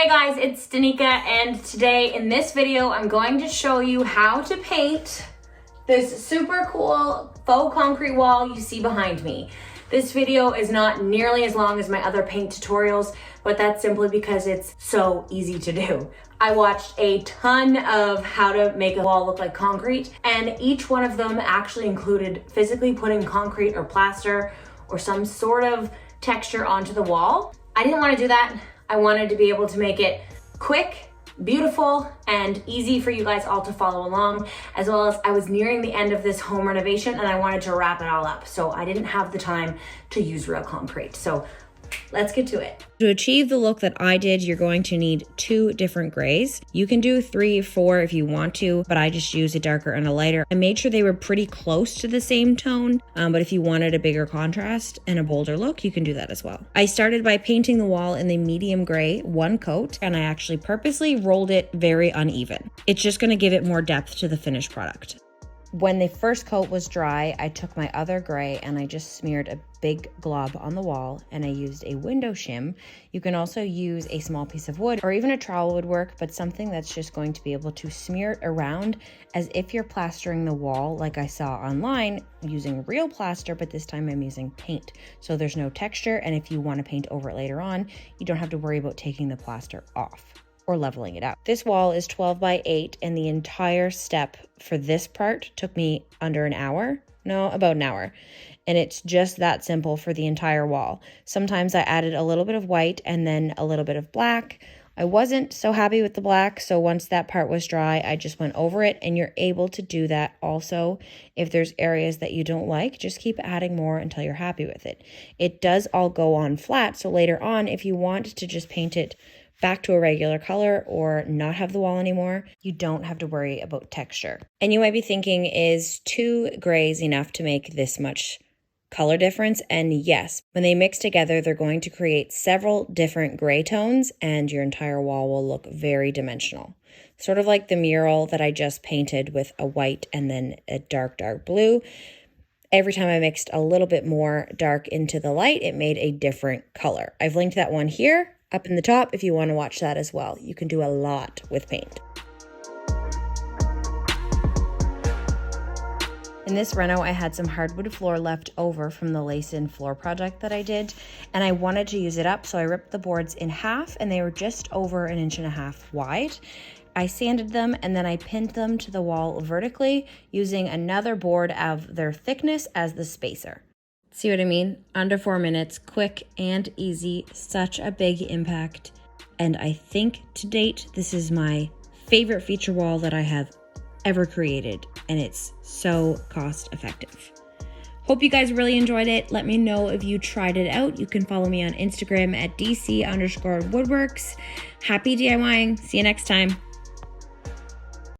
Hey guys, it's Danica, and today in this video I'm going to show you how to paint this super cool faux concrete wall you see behind me. This video is not nearly as long as my other paint tutorials, but that's simply because it's so easy to do. I watched a ton of how to make a wall look like concrete, and each one of them actually included physically putting concrete or plaster or some sort of texture onto the wall. I didn't want to do that. I wanted to be able to make it quick, beautiful, and easy for you guys all to follow along, as well as I was nearing the end of this home renovation and I wanted to wrap it all up. So I didn't have the time to use real concrete. So let's get to it. To achieve the look that I did, you're going to need 2 different grays. You can do 3, 4 if you want to, but I just used a darker and a lighter. I made sure they were pretty close to the same tone, but if you wanted a bigger contrast and a bolder look, you can do that as well. I started by painting the wall in the medium gray 1 coat, and I actually purposely rolled it very uneven. It's just going to give it more depth to the finished product. When the first coat was dry, I took my other gray and I just smeared a big glob on the wall, and I used a window shim. You can also use a small piece of wood or even a trowel would work, but something that's just going to be able to smear it around as if you're plastering the wall like I saw online using real plaster, but this time I'm using paint. So there's no texture, and if you want to paint over it later on, you don't have to worry about taking the plaster off or leveling it out. This wall is 12 by 8, and the entire step for this part took me under an hour. No, about an hour. And it's just that simple for the entire wall. Sometimes I added a little bit of white and then a little bit of black. I wasn't so happy with the black, so once that part was dry, I just went over it, and you're able to do that also. If there's areas that you don't like, just keep adding more until you're happy with it. It does all go on flat, so later on, if you want to just paint it back to a regular color or not have the wall anymore, you don't have to worry about texture. And you might be thinking, is 2 grays enough to make this much color difference? And yes, when they mix together, they're going to create several different gray tones, and your entire wall will look very dimensional. Sort of like the mural that I just painted with a white and then a dark blue. Every time I mixed a little bit more dark into the light, it made a different color. I've linked that one here up in the top if you want to watch that as well. You can do a lot with paint. In this reno, I had some hardwood floor left over from the lace-in floor project that I did, and I wanted to use it up, so I ripped the boards in half, and they were just over 1.5 inches wide. I sanded them, and then I pinned them to the wall vertically using another board of their thickness as the spacer. See what I mean? Under 4 minutes, quick and easy, such a big impact. And I think to date, this is my favorite feature wall that I have ever created, and it's so cost effective. Hope you guys really enjoyed it. Let me know if you tried it out. You can follow me on Instagram at DC_woodworks. Happy DIYing. See you next time.